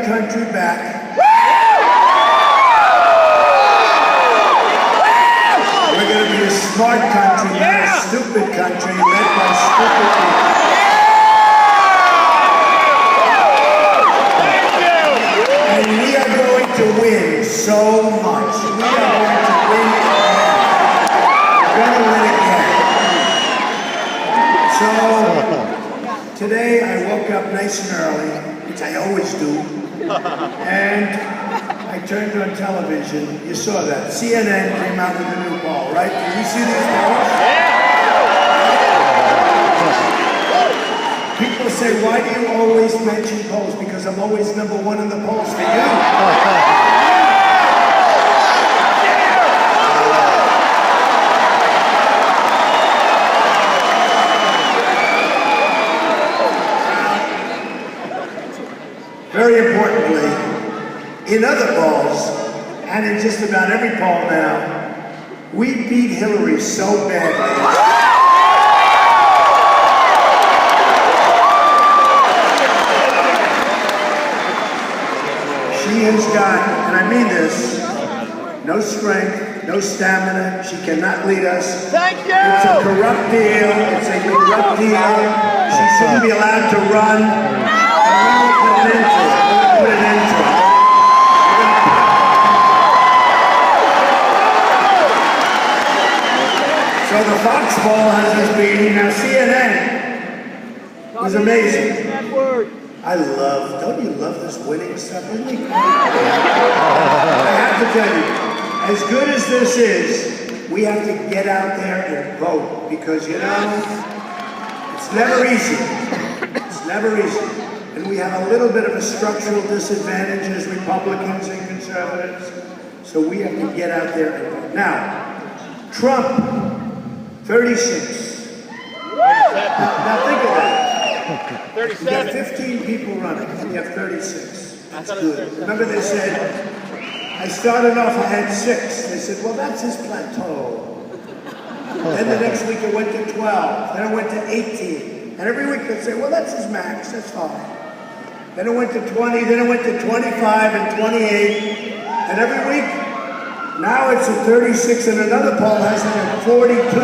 country back. We're going to be a smart country, not a stupid country led by stupid people. And we are going to win so much. We are going to win again. We're going to win again. So, today I woke up nice and early, which I always do, and I turned on television. You saw that. CNN came out with a new poll, right? Did you see these polls? People say, why do you always mention polls? Because I'm always #1 in the polls for you. Very importantly, in other polls, and in just about every poll now, we beat Hillary so badly. She has got, and I mean this, no strength, no stamina. She cannot lead us. Thank you! It's a corrupt deal. It's a corrupt deal. She shouldn't be allowed to run. And we will put an end to it. We'll put an end to it. So the Fox poll has us beating. Now CNN was amazing. Don't you love this winning stuff? Isn't it? I have to tell you, as good as this is, we have to get out there and vote because, you know, it's never easy. It's never easy. And we have a little bit of a structural disadvantage as Republicans and conservatives. So we have to get out there and vote. Now, Trump, 36. Now think of that. 37. We got 15 people running, and we have 36. That's good. Remember they said, I started off, I had 6. They said, well, that's his plateau. Then the next week it went to 12. Then it went to 18. And every week they'd say, well, that's his max, that's fine. Then it went to 20, then it went to 25 and 28. And every week, now it's at 36, and another poll has it at 42.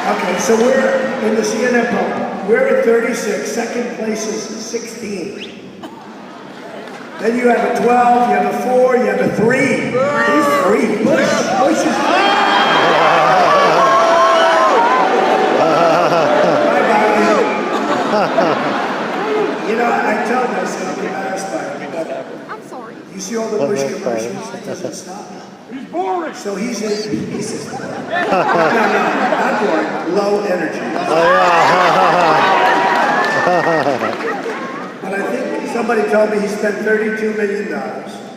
Okay, so we're in the CNN poll. We're at 36. Second place is 16. Then you have a 12, you have a 4, you have a 3. Who's 3? Bush is 3. Bye-bye. You know, I tell this, and I'm embarrassed by it, but I'm sorry. You see all the Bush commercials? It doesn't stop. He's boring. So he says, no, not boring, low energy. But I think somebody told me he spent $32 million.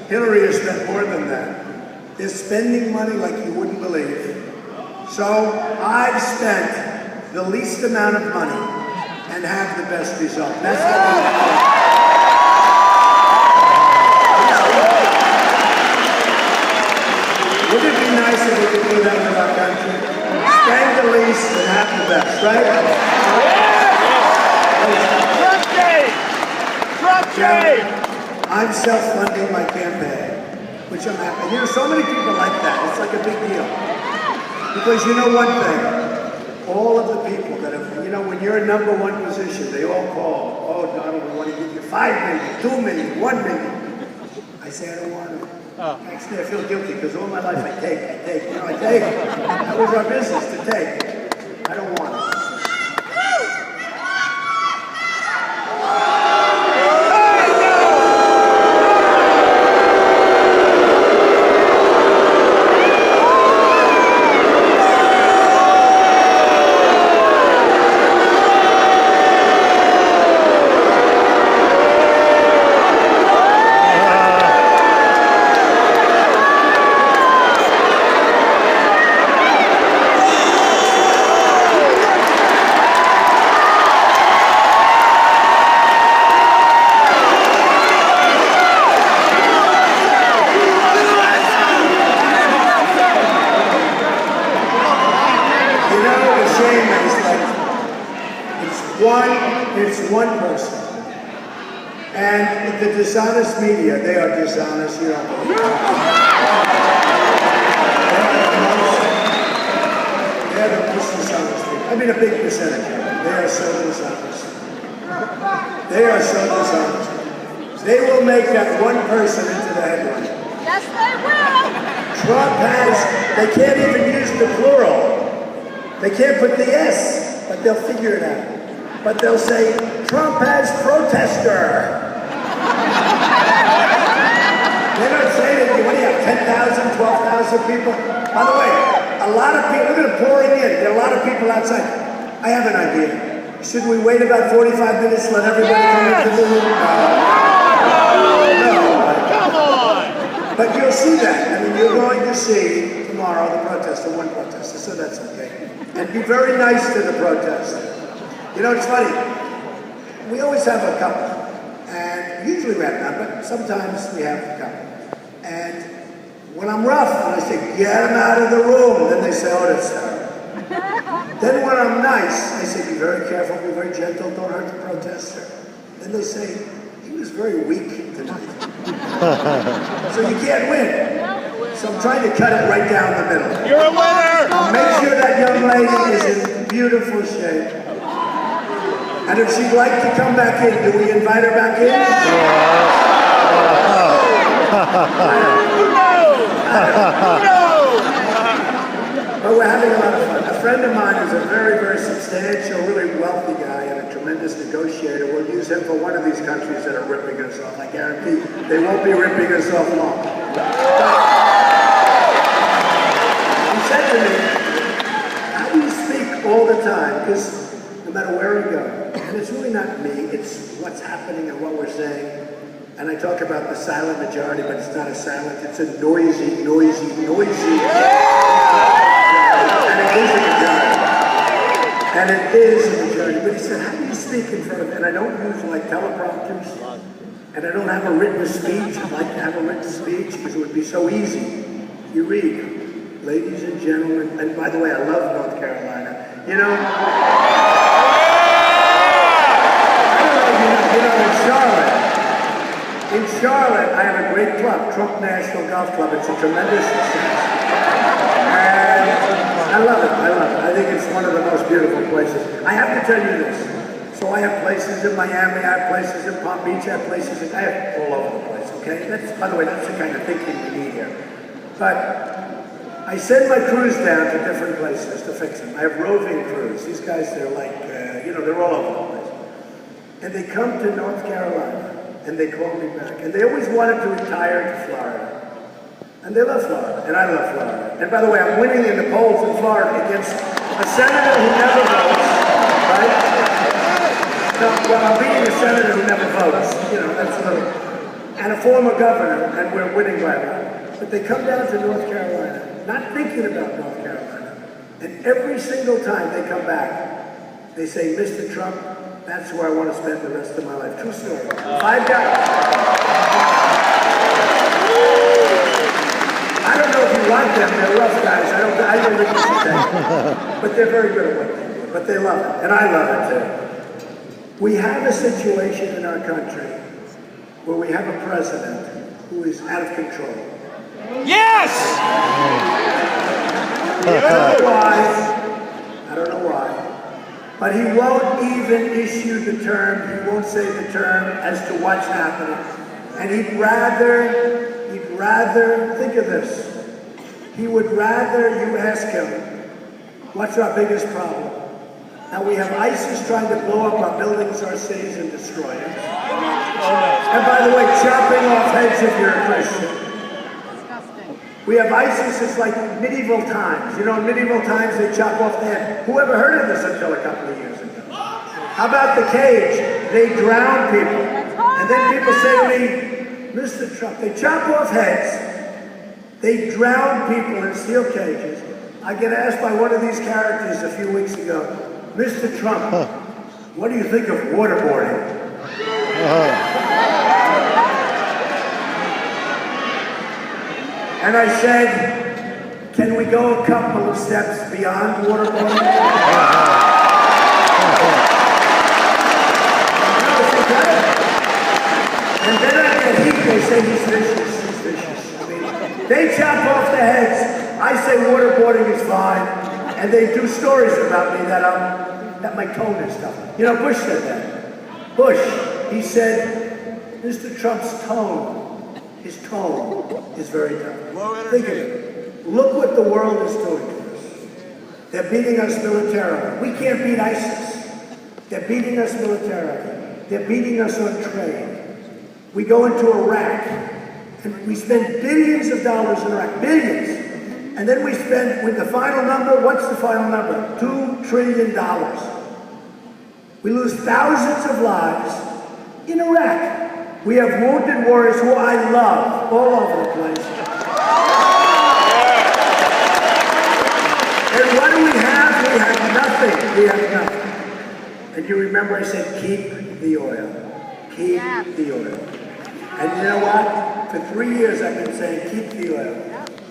Hillary has spent more than that. They're spending money like you wouldn't believe. So I've spent the least amount of money and have the best result. That's what I'm Wouldn't it be nice if we could do that with our country? Spend the least and have the best, right? Trump Day! I'm self-funding my campaign, which I'm happy. You know, so many people like that. It's like a big deal. Because you know one thing, all of the people that have, you know, when you're in #1 position, they all call, oh, Donald, we want to give you $5 million, $2 million, $1 million. I say, I don't want it. Actually, I feel guilty because all my life I take. You know, I take. That was our business, to take. I don't want it. one person. And the dishonest media, they are dishonest, you know. They're the most dishonest people. I mean, a big percentage of them. They are so dishonest. They are so dishonest. They will make that one person into the headline. Yes, they will. Trump has, they can't even use the plural. They can't put the S, but they'll figure it out. But they'll say, Trump has protester. They're not saying it. What do you have, 10,000, 12,000 people? By the way, a lot of people, look at them pouring in. There are a lot of people outside. I have an idea. Should we wait about 45 minutes, let everybody come into the room? No. Come on! But you'll see that. I mean, you're going to see tomorrow the protester, one protester, so that's okay. And be very nice to the protester. You know, it's funny. We always have a couple. And usually we have none, but sometimes we have a couple. And when I'm rough, and I say, get them out of the room, and then they say, oh, that's terrible. Then when I'm nice, I say, be very careful, be very gentle, don't hurt the protester. Then they say, he was very weak tonight. So you can't win. So I'm trying to cut it right down the middle. You're a winner! I'll make sure that young lady is in beautiful shape. And if she'd like to come back in, do we invite her back in? No! But we're having a lot of fun. A friend of mine is a very, very substantial, really wealthy guy and a tremendous negotiator. We'll use him for one of these countries that are ripping us off. I guarantee they won't be ripping us off long. He said to me, how do you speak all the time? Because no matter where we go, and it's really not me, it's what's happening and what we're saying. And I talk about the silent majority, but it's not a silent, it's a noisy, noisy, noisy. And it is a majority. And it is a majority. But he said, how do you speak in front of, and I don't use like teleprompters, and I don't have a written speech. I'd like to have a written speech because it would be so easy. You read, ladies and gentlemen, and by the way, I love North Carolina. You know, in Charlotte, I have a great club, Trump National Golf Club. It's a tremendous success. And I love it, I love it. I think it's one of the most beautiful places. I have to tell you this. So I have places in Miami, I have places in Palm Beach, I have places in, I have all over the place, okay? That's, by the way, that's the kind of thinking we need here. But I send my crews down to different places to fix them. I have roving crews. These guys, they're like, you know, they're all over the place. And they come to North Carolina. And they call me back. And they always wanted to retire to Florida. And they love Florida. And I love Florida. And by the way, I'm winning in the polls in Florida against a senator who never votes. Right? No, well, I'm beating a senator who never votes. You know, that's a little... And a former governor, and we're winning by a lot. But they come down to North Carolina, not thinking about North Carolina. And every single time they come back, they say, Mr. Trump, that's where I want to spend the rest of my life. True story. Five guys. I don't know if you like them. They're rough guys. I don't really say. But they're very good at what they do. But they love it. And I love it too. We have a situation in our country where we have a president who is out of control. Yes! I don't know why. But he won't even issue the term, he won't say the term as to what's happening. And he'd rather, think of this, he would rather you ask him, what's our biggest problem? Now we have ISIS trying to blow up our buildings, our cities, and destroy us. And by the way, chopping off heads if you're a Christian. We have ISIS, it's like medieval times. You know, in medieval times they chop off the head. Who ever heard of this until a couple of years ago? How about the cage? They drown people. And then people say to me, Mr. Trump, they chop off heads. They drown people in steel cages. I get asked by one of these characters a few weeks ago, Mr. Trump, what do you think of waterboarding? And I said, can we go a couple of steps beyond waterboarding? And then I get heat, they say he's vicious, he's vicious. I mean, they chop off the heads. I say waterboarding is fine. And they do stories about me that my tone is tough. You know, Bush said that. Bush, he said, Mr. Trump's tone, his tone is very tough. Think of it. Look what the world is doing to us. They're beating us militarily. We can't beat ISIS. They're beating us militarily. They're beating us on trade. We go into Iraq, and we spend billions of dollars in Iraq, billions. And then we spend, with the final number, what's the final number? $2 trillion. We lose thousands of lives in Iraq. We have wounded warriors who I love all over the place. And what do we have? We have nothing. We have nothing. And you remember I said, keep the oil. Keep the oil. And you know what? For 3 years I've been saying, keep the oil.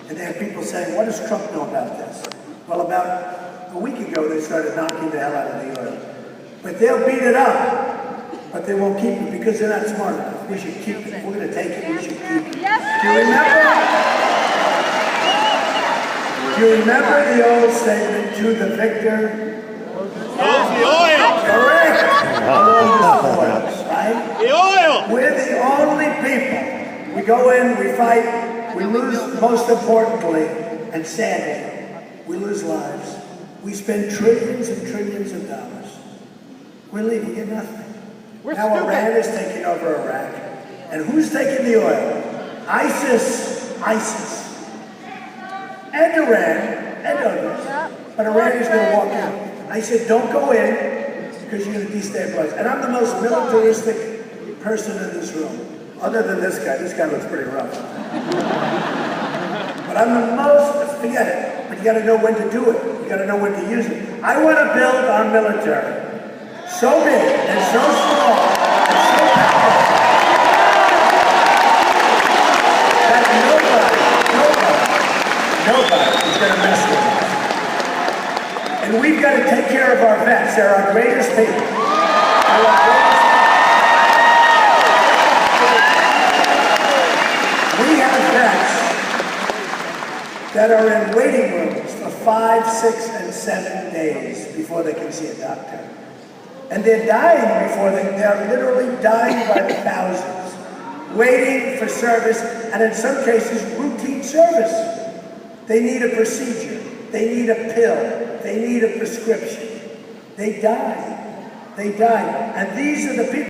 And there are people saying, what does Trump know about this? Well, about a week ago, they started knocking the hell out of the oil. But they'll beat it up. But they won't keep it because they're not smart enough. We should keep it. If we're going to take it, we should keep it. Yes, Do you remember the old statement, to the victor? Goes the oil. Correct. Along the spoils, right? The oil. We're the only people. We go in, we fight, we lose, most importantly, and sadly, we lose lives. We spend trillions and trillions of dollars. We leave, we get nothing. Now Iran is taking over Iraq. And who's taking the oil? ISIS. And Iran, and others. But Iran is going to walk in. I said, don't go in, because you're going to destabilize. And I'm the most militaristic person in this room. Other than this guy. This guy looks pretty rough. But I'm the most, forget it. But you got to know when to do it. You got to know when to use it. I want to build our military so big and so strong and so powerful that nobody is going to mess with us. And we've got to take care of our vets. They're our greatest people. We have vets that are in waiting rooms for 5, 6, and 7 days before they can see a doctor. And they're dying they're literally dying by the thousands, waiting for service, and in some cases, routine service. They need a procedure. They need a pill. They need a prescription. They die. And these are the people